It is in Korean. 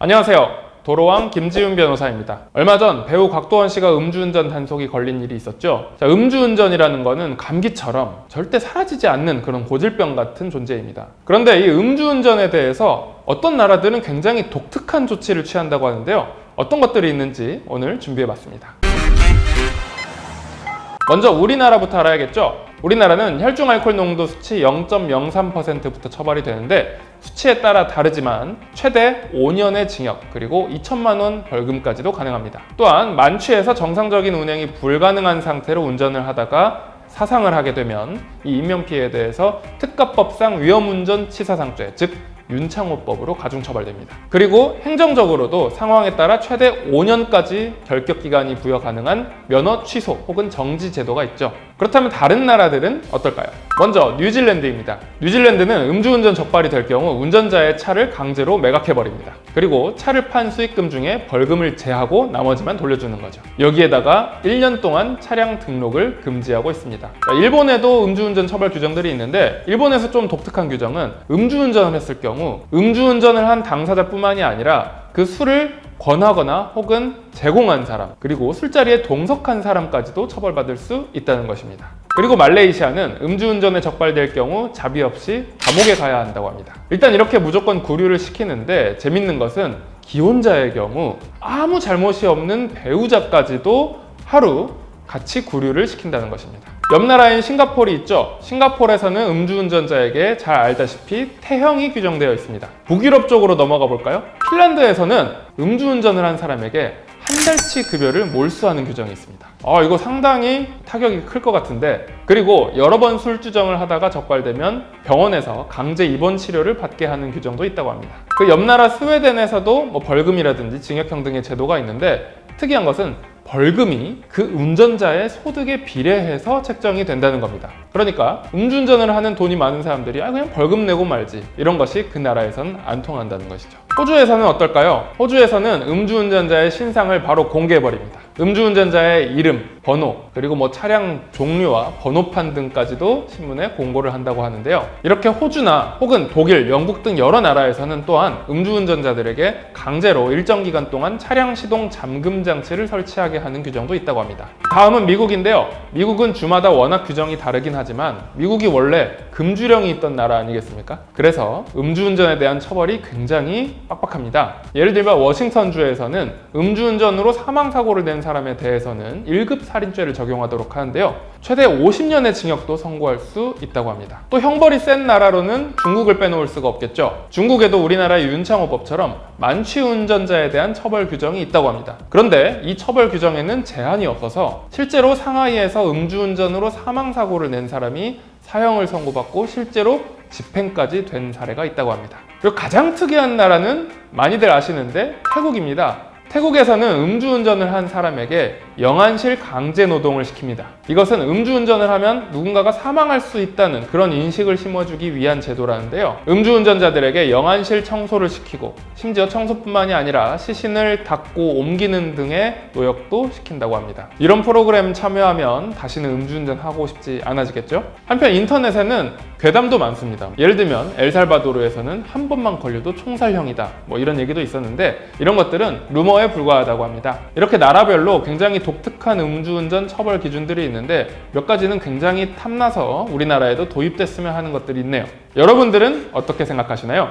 안녕하세요. 도로왕 김지훈 변호사입니다. 얼마 전 배우 곽도원 씨가 음주운전 단속이 걸린 일이 있었죠. 자, 음주운전이라는 거는 감기처럼 절대 사라지지 않는 그런 고질병 같은 존재입니다. 그런데 이 음주운전에 대해서 어떤 나라들은 굉장히 독특한 조치를 취한다고 하는데요. 어떤 것들이 있는지 오늘 준비해봤습니다. 먼저 우리나라부터 알아야겠죠. 우리나라는 혈중 알코올 농도 수치 0.03%부터 처벌이 되는데 수치에 따라 다르지만 최대 5년의 징역 그리고 2천만 원 벌금까지도 가능합니다. 또한 만취해서 정상적인 운행이 불가능한 상태로 운전을 하다가 사상을 하게 되면 이 인명피해에 대해서 특가법상 위험운전 치사상죄, 즉 윤창호법으로 가중처벌됩니다. 그리고 행정적으로도 상황에 따라 최대 5년까지 결격기간이 부여 가능한 면허 취소 혹은 정지 제도가 있죠. 그렇다면 다른 나라들은 어떨까요? 먼저 뉴질랜드입니다. 뉴질랜드는 음주운전 적발이 될 경우 운전자의 차를 강제로 매각해버립니다. 그리고 차를 판 수익금 중에 벌금을 제하고 나머지만 돌려주는 거죠. 여기에다가 1년 동안 차량 등록을 금지하고 있습니다. 일본에도 음주운전 처벌 규정들이 있는데 일본에서 좀 독특한 규정은 음주운전을 했을 경우 음주운전을 한 당사자뿐만이 아니라 그 술을 권하거나 혹은 제공한 사람 그리고 술자리에 동석한 사람까지도 처벌받을 수 있다는 것입니다. 그리고 말레이시아는 음주운전에 적발될 경우 자비 없이 감옥에 가야 한다고 합니다. 일단 이렇게 무조건 구류를 시키는데 재밌는 것은 기혼자의 경우 아무 잘못이 없는 배우자까지도 하루 같이 구류를 시킨다는 것입니다. 옆 나라인 싱가포르이 있죠. 싱가포르에서는 음주운전자에게 잘 알다시피 태형이 규정되어 있습니다. 북유럽 쪽으로 넘어가 볼까요? 핀란드에서는 음주운전을 한 사람에게 한 달치 급여를 몰수하는 규정이 있습니다. 이거 상당히 타격이 클 것 같은데, 그리고 여러 번 술주정을 하다가 적발되면 병원에서 강제 입원 치료를 받게 하는 규정도 있다고 합니다. 그 옆 나라 스웨덴에서도 벌금이라든지 징역형 등의 제도가 있는데 특이한 것은 벌금이 그 운전자의 소득에 비례해서 책정이 된다는 겁니다. 그러니까 음주운전을 하는 돈이 많은 사람들이 그냥 벌금 내고 말지, 이런 것이 그 나라에선 안 통한다는 것이죠. 호주에서는 어떨까요? 호주에서는 음주운전자의 신상을 바로 공개해버립니다. 음주운전자의 이름, 번호, 그리고 차량 종류와 번호판 등까지도 신문에 공고를 한다고 하는데요. 이렇게 호주나 혹은 독일, 영국 등 여러 나라에서는 또한 음주운전자들에게 강제로 일정 기간 동안 차량 시동 잠금 장치를 설치하게 하는 규정도 있다고 합니다. 다음은 미국인데요. 미국은 주마다 워낙 규정이 다르긴 하지만 미국이 원래 금주령이 있던 나라 아니겠습니까? 그래서 음주운전에 대한 처벌이 굉장히 빡빡합니다. 예를 들면 워싱턴주에서는 음주운전으로 사망사고를 낸 사람에 대해서는 1급 살인죄를 적용하도록 하는데요. 최대 50년의 징역도 선고할 수 있다고 합니다. 또 형벌이 센 나라로는 중국을 빼놓을 수가 없겠죠. 중국에도 우리나라의 윤창호법처럼 만취 운전자에 대한 처벌 규정이 있다고 합니다. 그런데 이 처벌 규정에는 제한이 없어서 실제로 상하이에서 음주운전으로 사망사고를 낸 사람이 사형을 선고받고 실제로 집행까지 된 사례가 있다고 합니다. 그리고 가장 특이한 나라는 많이들 아시는데 태국입니다. 태국에서는 음주운전을 한 사람에게 영안실 강제 노동을 시킵니다. 이것은 음주운전을 하면 누군가가 사망할 수 있다는 그런 인식을 심어주기 위한 제도라는데요. 음주운전자들에게 영안실 청소를 시키고 심지어 청소뿐만이 아니라 시신을 닦고 옮기는 등의 노역도 시킨다고 합니다. 이런 프로그램 참여하면 다시는 음주운전 하고 싶지 않아지겠죠? 한편 인터넷에는 괴담도 많습니다. 예를 들면 엘살바도르에서는 한 번만 걸려도 총살형이다, 이런 얘기도 있었는데 이런 것들은 루머에 불과하다고 합니다. 이렇게 나라별로 굉장히 독특한 음주운전 처벌 기준들이 있는데 몇 가지는 굉장히 탐나서 우리나라에도 도입됐으면 하는 것들이 있네요. 여러분들은 어떻게 생각하시나요?